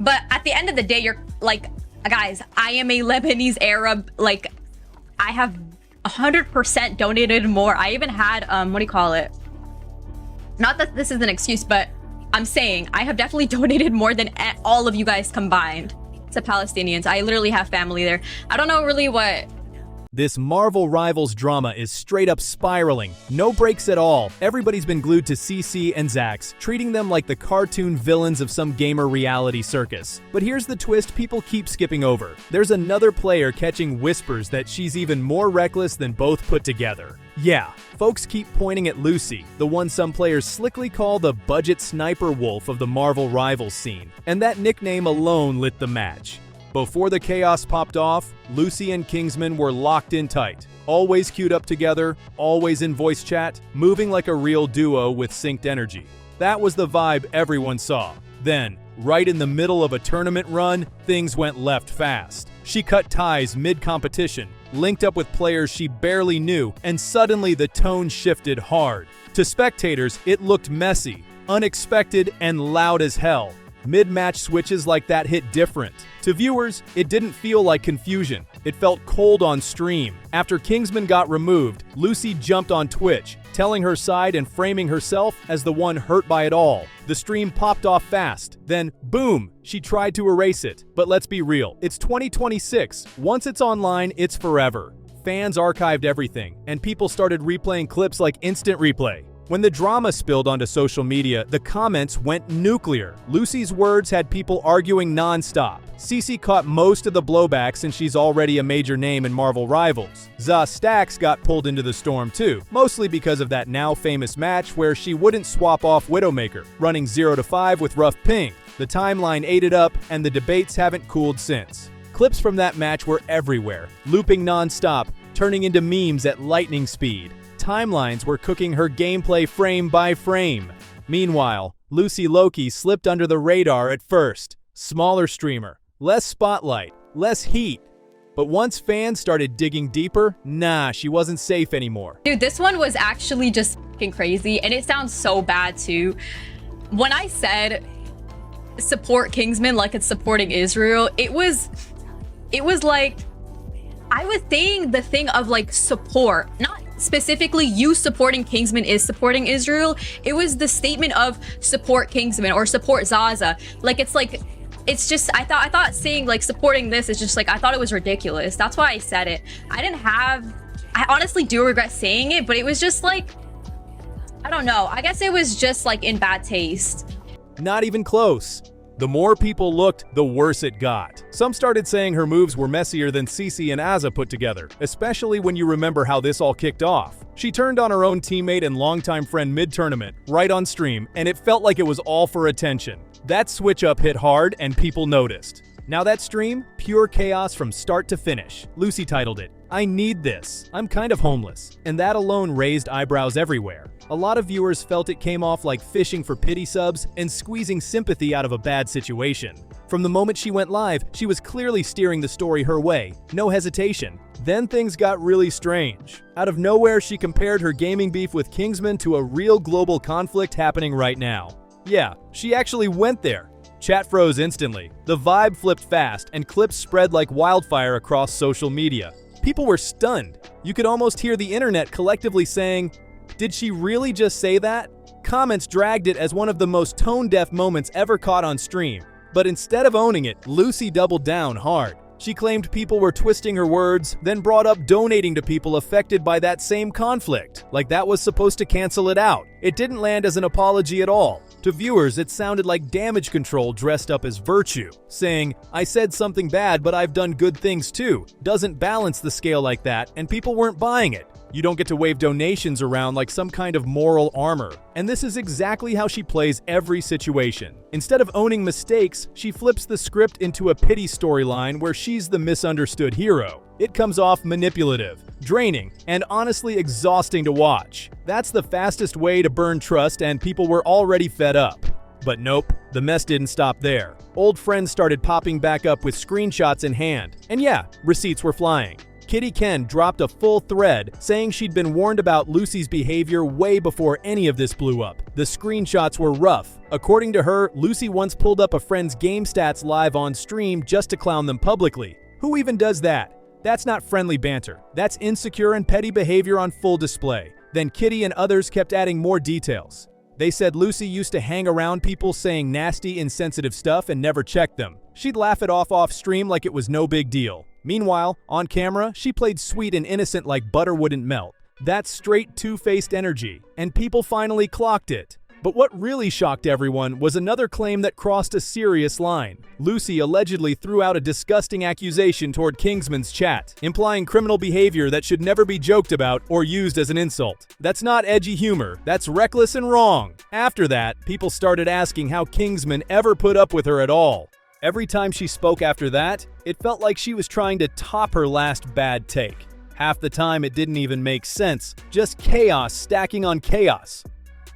But at the end of the day, you're like, guys, I am a Lebanese Arab. Like, I have 100% donated more. I even had, what do you call it? Not that this is an excuse, but I'm saying I have definitely donated more than all of you guys combined to Palestinians. I literally have family there. I don't know really what. This Marvel Rivals drama is straight up spiraling. No breaks at all. Everybody's been glued to CC and Zax, treating them like the cartoon villains of some gamer reality circus. But here's the twist people keep skipping over. There's another player catching whispers that she's even more reckless than both put together. Yeah, folks keep pointing at Lucy, the one some players slickly call the budget sniper wolf of the Marvel Rivals scene. And that nickname alone lit the match. Before the chaos popped off, Lucy and Kingsman were locked in tight. Always queued up together, always in voice chat, moving like a real duo with synced energy. That was the vibe everyone saw. Then, right in the middle of a tournament run, things went left fast. She cut ties mid-competition, linked up with players she barely knew, and suddenly the tone shifted hard. To spectators, it looked messy, unexpected, and loud as hell. Mid-match switches like that hit different. To viewers, it didn't feel like confusion. It felt cold on stream. After Kingsman got removed, Lucy jumped on Twitch, telling her side and framing herself as the one hurt by it all. The stream popped off fast. Then, boom, she tried to erase it. But let's be real, it's 2026. Once it's online, it's forever. Fans archived everything, and people started replaying clips like instant replay. When the drama spilled onto social media, the comments went nuclear. Lucy's words had people arguing non-stop. CC caught most of the blowback since she's already a major name in Marvel Rivals. Stacks got pulled into the storm too, mostly because of that now famous match where she wouldn't swap off Widowmaker, running 0-5 with rough ping. The timeline ate it up, and the debates haven't cooled since. Clips from that match were everywhere, looping non-stop, turning into memes at lightning speed. Timelines were cooking her gameplay frame by frame. Meanwhile, Lucy Loki slipped under the radar at first. Smaller streamer, less spotlight, less heat. But once fans started digging deeper, nah, she wasn't safe anymore. Dude, this one was actually just fucking crazy, and it sounds so bad too. When I said support Kingsman like it's supporting Israel, it was like, I was saying the thing of like support, not specifically you supporting Kingsman is supporting Israel. It was the statement of support Kingsman or support Zaza. It's just, I thought saying like supporting this is just like, I thought it was ridiculous. That's why I said it. I honestly do regret saying it, but it was just like, I don't know. I guess it was just like in bad taste. Not even close. The more people looked, the worse it got. Some started saying her moves were messier than CC and Azza put together, especially when you remember how this all kicked off. She turned on her own teammate and longtime friend mid-tournament, right on stream, and it felt like it was all for attention. That switch-up hit hard, and people noticed. Now that stream, pure chaos from start to finish. Lucy titled it, "I Need This. I'm Kind of Homeless," and that alone raised eyebrows everywhere. A lot of viewers felt it came off like fishing for pity subs and squeezing sympathy out of a bad situation. From the moment she went live, she was clearly steering the story her way, no hesitation. Then things got really strange. Out of nowhere, she compared her gaming beef with Kingsman to a real global conflict happening right now. Yeah, she actually went there. Chat froze instantly. The vibe flipped fast, and clips spread like wildfire across social media. People were stunned. You could almost hear the internet collectively saying, "Did she really just say that?" Comments dragged it as one of the most tone-deaf moments ever caught on stream. But instead of owning it, Lucy doubled down hard. She claimed people were twisting her words, then brought up donating to people affected by that same conflict, like that was supposed to cancel it out. It didn't land as an apology at all. To viewers, it sounded like damage control dressed up as virtue, saying, "I said something bad, but I've done good things too." Doesn't balance the scale like that, and people weren't buying it. You don't get to wave donations around like some kind of moral armor. And this is exactly how she plays every situation. Instead of owning mistakes, she flips the script into a pity storyline where she's the misunderstood hero. It comes off manipulative, draining, and honestly exhausting to watch. That's the fastest way to burn trust, and people were already fed up. But nope, the mess didn't stop there. Old friends started popping back up with screenshots in hand. And yeah, receipts were flying. Kitty Ken dropped a full thread saying she'd been warned about Lucy's behavior way before any of this blew up. The screenshots were rough. According to her, Lucy once pulled up a friend's game stats live on stream just to clown them publicly. Who even does that? That's not friendly banter. That's insecure and petty behavior on full display. Then Kitty and others kept adding more details. They said Lucy used to hang around people saying nasty, insensitive stuff and never checked them. She'd laugh it off stream like it was no big deal. Meanwhile, on camera, she played sweet and innocent like butter wouldn't melt. That's straight two-faced energy, and people finally clocked it. But what really shocked everyone was another claim that crossed a serious line. Lucy allegedly threw out a disgusting accusation toward Kingsman's chat, implying criminal behavior that should never be joked about or used as an insult. That's not edgy humor, that's reckless and wrong. After that, people started asking how Kingsman ever put up with her at all. Every time she spoke after that, it felt like she was trying to top her last bad take. Half the time it didn't even make sense, just chaos stacking on chaos.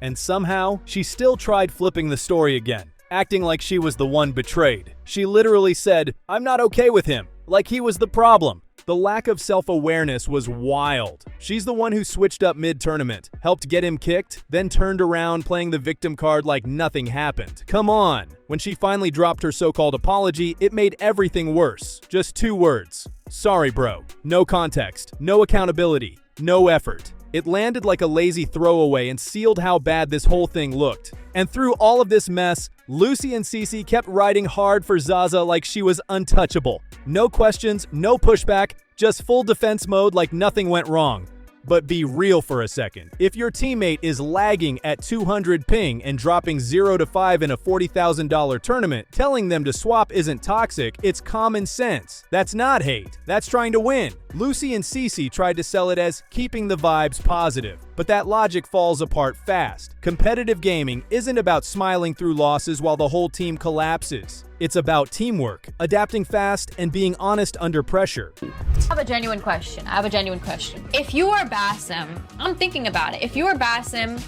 And somehow, she still tried flipping the story again, acting like she was the one betrayed. She literally said, "I'm not okay with him," like he was the problem. The lack of self-awareness was wild. She's the one who switched up mid-tournament, helped get him kicked, then turned around playing the victim card like nothing happened. Come on! When she finally dropped her so-called apology, it made everything worse. Just 2 words. Sorry, bro. No context, no accountability, no effort. It landed like a lazy throwaway and sealed how bad this whole thing looked. And through all of this mess, Lucy and Cece kept riding hard for Zaza like she was untouchable. No questions, no pushback, just full defense mode like nothing went wrong. But be real for a second. If your teammate is lagging at 200 ping and dropping 0 to 5 in a $40,000 tournament, telling them to swap isn't toxic, it's common sense. That's not hate. That's trying to win. Lucy and Cece tried to sell it as keeping the vibes positive, but that logic falls apart fast. Competitive gaming isn't about smiling through losses while the whole team collapses. It's about teamwork, adapting fast, and being honest under pressure. I have a genuine question. If you are Basim, I'm thinking about it. If you are Basim,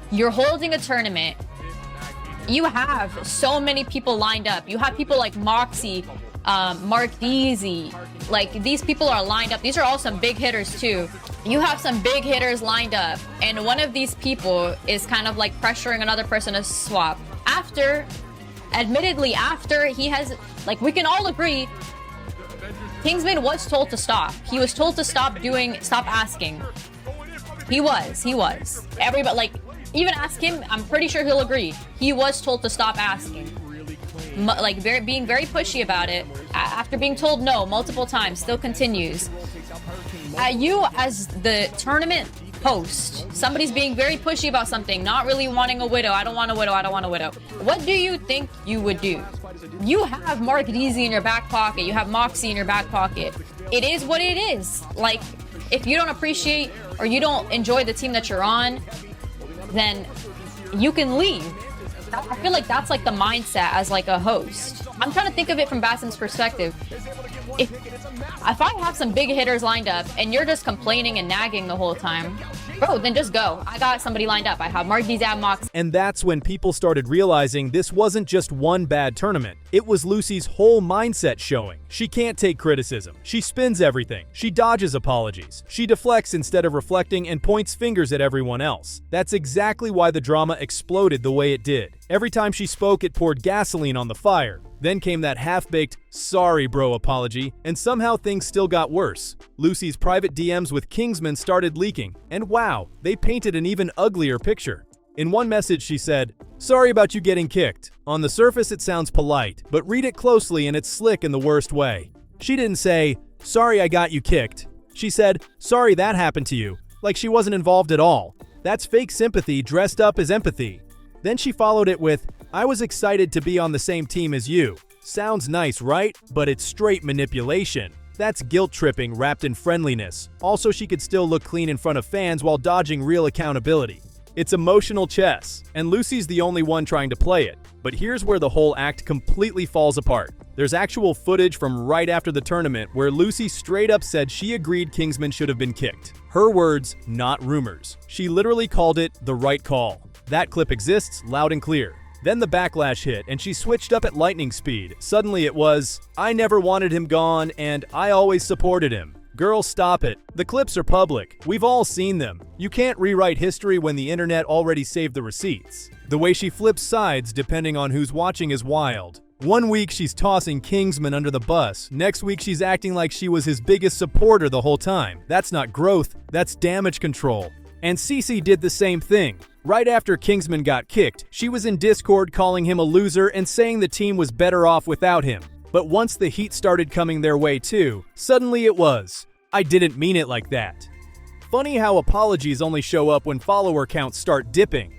you're holding a tournament, you have so many people lined up. You have people like Moxie, Mark Deasy. Like, these people are lined up. These are all some big hitters too. You have some big hitters lined up, and one of these people is kind of like pressuring another person to swap. Admittedly, after he has, like, we can all agree, Kingsman was told to stop. He was told to stop asking. He was. Everybody, like, even ask him, I'm pretty sure he'll agree. He was told to stop asking. Like, being very pushy about it, after being told no multiple times, still continues. You, as the tournament host, somebody's being very pushy about something, not really wanting a widow. I don't want a widow. What do you think you would do? You have Mark Deasy in your back pocket. You have Moxie in your back pocket. It is what it is. Like, if you don't appreciate or you don't enjoy the team that you're on, then you can leave. I feel like that's like the mindset as like a host. I'm trying to think of it from Basim's perspective. If I have some big hitters lined up and you're just complaining and nagging the whole time, bro, then just go. I got somebody lined up. I have Mark Deasy, Mox. And that's when people started realizing this wasn't just one bad tournament. It was Lucy's whole mindset showing. She can't take criticism. She spins everything. She dodges apologies. She deflects instead of reflecting and points fingers at everyone else. That's exactly why the drama exploded the way it did. Every time she spoke, it poured gasoline on the fire. Then came that half-baked, sorry bro apology, and somehow things still got worse. Lucy's private DMs with Kingsman started leaking, and wow, they painted an even uglier picture. In one message she said, "Sorry about you getting kicked. On the surface it sounds polite, but read it closely and it's slick in the worst way." She didn't say, "Sorry I got you kicked." She said, "Sorry that happened to you," like she wasn't involved at all. That's fake sympathy dressed up as empathy. Then she followed it with, "I was excited to be on the same team as you." Sounds nice, right? But it's straight manipulation. That's guilt tripping wrapped in friendliness. Also, she could still look clean in front of fans while dodging real accountability. It's emotional chess, and Lucy's the only one trying to play it. But here's where the whole act completely falls apart. There's actual footage from right after the tournament where Lucy straight up said she agreed Kingsman should have been kicked. Her words, not rumors. She literally called it the right call. That clip exists loud and clear. Then the backlash hit and she switched up at lightning speed. Suddenly it was, "I never wanted him gone and I always supported him." Girl, stop it. The clips are public. We've all seen them. You can't rewrite history when the internet already saved the receipts. The way she flips sides depending on who's watching is wild. One week she's tossing Kingsman under the bus. Next week she's acting like she was his biggest supporter the whole time. That's not growth, that's damage control. And Cece did the same thing. Right after Kingsman got kicked, she was in Discord calling him a loser and saying the team was better off without him. But once the heat started coming their way too, suddenly it was, "I didn't mean it like that." Funny how apologies only show up when follower counts start dipping.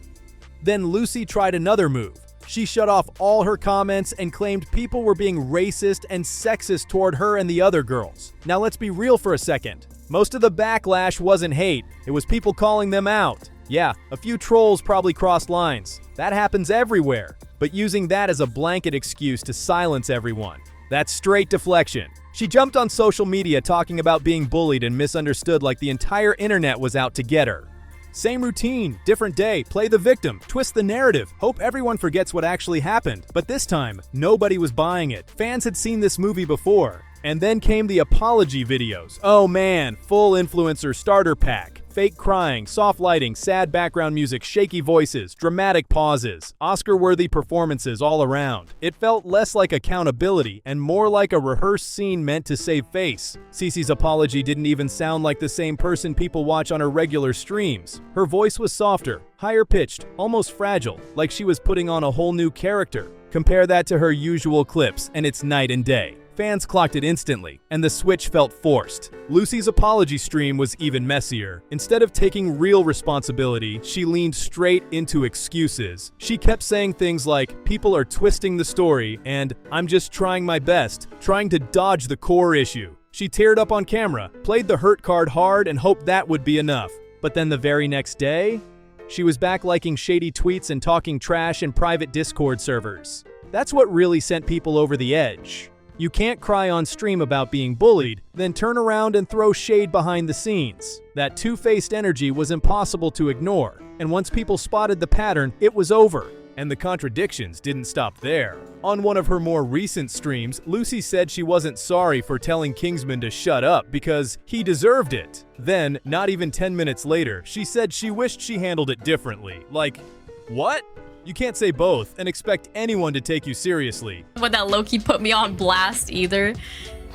Then Lucy tried another move. She shut off all her comments and claimed people were being racist and sexist toward her and the other girls. Now let's be real for a second. Most of the backlash wasn't hate, it was people calling them out. Yeah, a few trolls probably crossed lines. That happens everywhere. But using that as a blanket excuse to silence everyone, that's straight deflection. She jumped on social media talking about being bullied and misunderstood like the entire internet was out to get her. Same routine, different day, play the victim, twist the narrative, hope everyone forgets what actually happened. But this time, nobody was buying it. Fans had seen this movie before. And then came the apology videos. Oh man, full influencer starter pack. Fake crying, soft lighting, sad background music, shaky voices, dramatic pauses, Oscar-worthy performances all around. It felt less like accountability and more like a rehearsed scene meant to save face. Cece's apology didn't even sound like the same person people watch on her regular streams. Her voice was softer, higher pitched, almost fragile, like she was putting on a whole new character. Compare that to her usual clips, and it's night and day. Fans clocked it instantly, and the switch felt forced. Lucy's apology stream was even messier. Instead of taking real responsibility, she leaned straight into excuses. She kept saying things like, "People are twisting the story," and "I'm just trying my best," trying to dodge the core issue. She teared up on camera, played the hurt card hard, and hoped that would be enough. But then the very next day, she was back liking shady tweets and talking trash in private Discord servers. That's what really sent people over the edge. You can't cry on stream about being bullied, then turn around and throw shade behind the scenes. That two-faced energy was impossible to ignore, and once people spotted the pattern, it was over. And the contradictions didn't stop there. On one of her more recent streams, Lucy said she wasn't sorry for telling Kingsman to shut up because he deserved it. Then, not even 10 minutes later, she said she wished she handled it differently. Like, what? You can't say both and expect anyone to take you seriously. Would that low-key put me on blast either?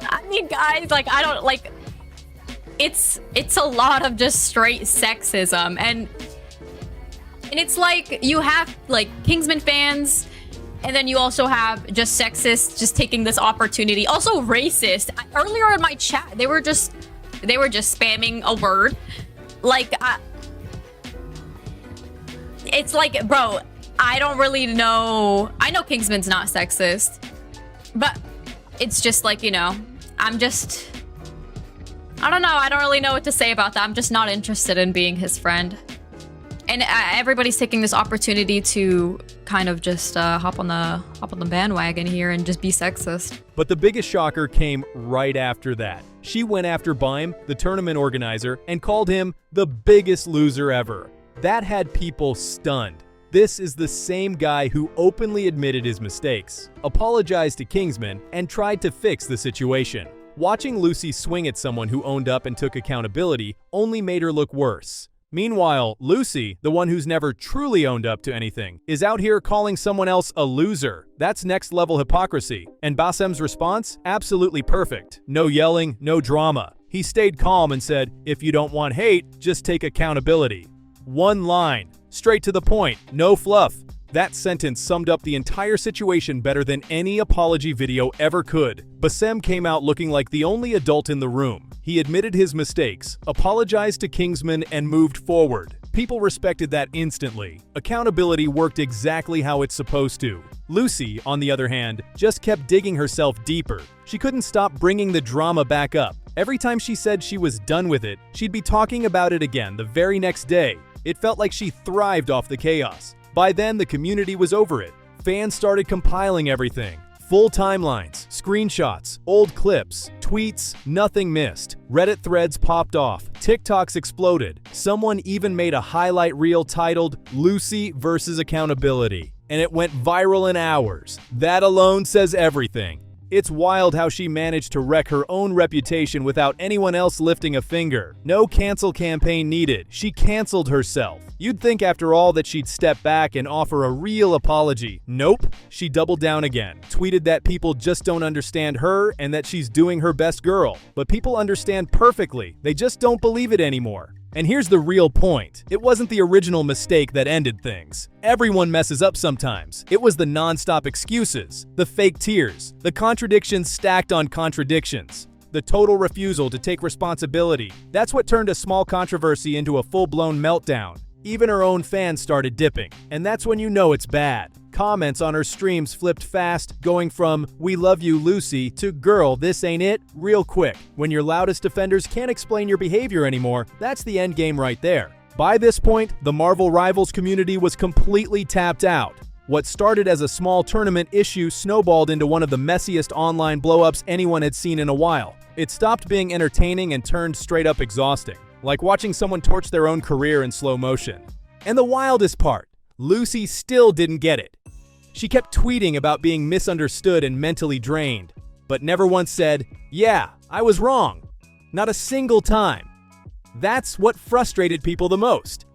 I mean, guys, like, I don't, like, it's a lot of just straight sexism, and it's like, you have, like, Kingsman fans, and then you also have just sexists just taking this opportunity. Also racist. Earlier in my chat, they were just spamming a word. Like, it's like, bro, I don't really know. I know Kingsman's not sexist, but it's just like, you know, I don't know. I don't really know what to say about that. I'm just not interested in being his friend. And everybody's taking this opportunity to kind of just hop on the bandwagon here and just be sexist. But the biggest shocker came right after that. She went after Bime, the tournament organizer, and called him the biggest loser ever. That had people stunned. This is the same guy who openly admitted his mistakes, apologized to Kingsman, and tried to fix the situation. Watching Lucy swing at someone who owned up and took accountability only made her look worse. Meanwhile, Lucy, the one who's never truly owned up to anything, is out here calling someone else a loser. That's next level hypocrisy. And Basem's response? Absolutely perfect. No yelling, no drama. He stayed calm and said, "If you don't want hate, just take accountability." One line. Straight to the point, no fluff. That sentence summed up the entire situation better than any apology video ever could. Basem came out looking like the only adult in the room. He admitted his mistakes, apologized to Kingsman, and moved forward. People respected that instantly. Accountability worked exactly how it's supposed to. Lucy, on the other hand, just kept digging herself deeper. She couldn't stop bringing the drama back up. Every time she said she was done with it, she'd be talking about it again the very next day. It felt like she thrived off the chaos. By then, the community was over it. Fans started compiling everything. Full timelines, screenshots, old clips, tweets, nothing missed. Reddit threads popped off. TikToks exploded. Someone even made a highlight reel titled "Lucy versus Accountability," and it went viral in hours. That alone says everything. It's wild how she managed to wreck her own reputation without anyone else lifting a finger. No cancel campaign needed. She canceled herself. You'd think after all that she'd step back and offer a real apology. Nope. She doubled down again. Tweeted that people just don't understand her and that she's doing her best girl. But people understand perfectly. They just don't believe it anymore. And here's the real point. It wasn't the original mistake that ended things. Everyone messes up sometimes. It was the non-stop excuses, the fake tears, the contradictions stacked on contradictions, the total refusal to take responsibility. That's what turned a small controversy into a full-blown meltdown. Even her own fans started dipping, and that's when you know it's bad. Comments on her streams flipped fast, going from "We love you, Lucy" to "Girl, this ain't it" real quick. When your loudest defenders can't explain your behavior anymore, that's the end game right there. By this point, the Marvel Rivals community was completely tapped out. What started as a small tournament issue snowballed into one of the messiest online blow-ups anyone had seen in a while. It stopped being entertaining and turned straight up exhausting, like watching someone torch their own career in slow motion. And the wildest part, Lucy still didn't get it. She kept tweeting about being misunderstood and mentally drained, but never once said, "Yeah, I was wrong." Not a single time. That's what frustrated people the most.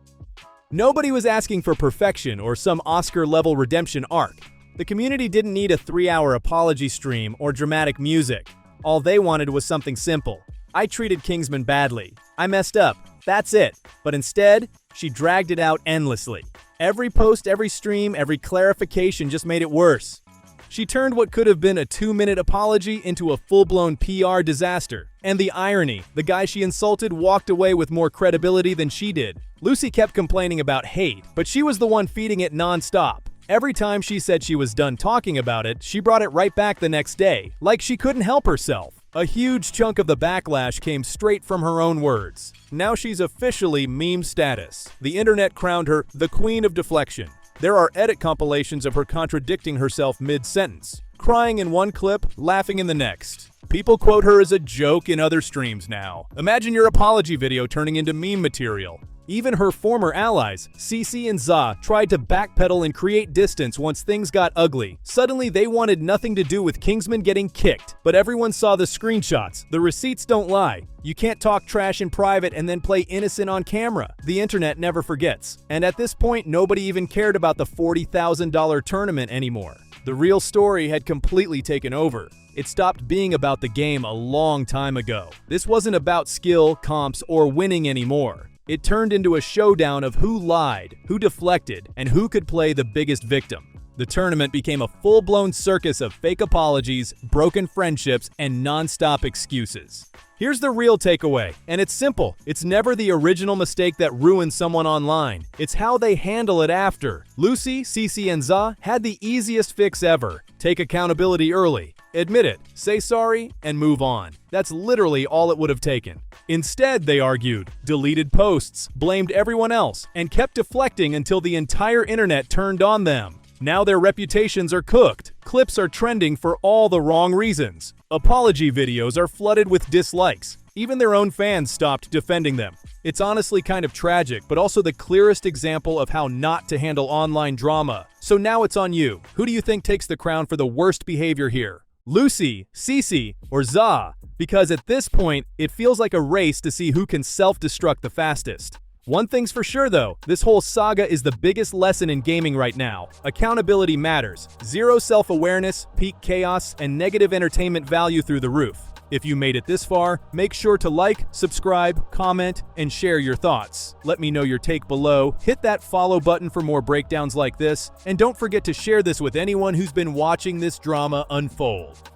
Nobody was asking for perfection or some Oscar-level redemption arc. The community didn't need a 3-hour apology stream or dramatic music. All they wanted was something simple. I treated Kingsman badly. I messed up. That's it. But instead, she dragged it out endlessly. Every post, every stream, every clarification just made it worse. She turned what could have been a 2-minute apology into a full-blown PR disaster. And the irony, the guy she insulted walked away with more credibility than she did. Lucy kept complaining about hate, but she was the one feeding it non-stop. Every time she said she was done talking about it, she brought it right back the next day, like she couldn't help herself. A huge chunk of the backlash came straight from her own words. Now she's officially meme status. The internet crowned her the Queen of Deflection. There are edit compilations of her contradicting herself mid-sentence, crying in one clip, laughing in the next. People quote her as a joke in other streams now. Imagine your apology video turning into meme material. Even her former allies, CC and Za, tried to backpedal and create distance once things got ugly. Suddenly, they wanted nothing to do with Kingsman getting kicked. But everyone saw the screenshots. The receipts don't lie. You can't talk trash in private and then play innocent on camera. The internet never forgets. And at this point, nobody even cared about the $40,000 tournament anymore. The real story had completely taken over. It stopped being about the game a long time ago. This wasn't about skill, comps, or winning anymore. It turned into a showdown of who lied, who deflected, and who could play the biggest victim. The tournament became a full-blown circus of fake apologies, broken friendships, and non-stop excuses. Here's the real takeaway, and it's simple. It's never the original mistake that ruins someone online. It's how they handle it after. Lucy, CC, and Za had the easiest fix ever. Take accountability early. Admit it, say sorry, and move on. That's literally all it would have taken. Instead, they argued, deleted posts, blamed everyone else, and kept deflecting until the entire internet turned on them. Now their reputations are cooked. Clips are trending for all the wrong reasons. Apology videos are flooded with dislikes. Even their own fans stopped defending them. It's honestly kind of tragic, but also the clearest example of how not to handle online drama. So now it's on you. Who do you think takes the crown for the worst behavior here? Lucy, Cece, or Za? Because at this point, it feels like a race to see who can self-destruct the fastest. One thing's for sure though, this whole saga is the biggest lesson in gaming right now. Accountability matters. Zero self-awareness, peak chaos, and negative entertainment value through the roof. If you made it this far, make sure to like, subscribe, comment, and share your thoughts. Let me know your take below, hit that follow button for more breakdowns like this, and don't forget to share this with anyone who's been watching this drama unfold.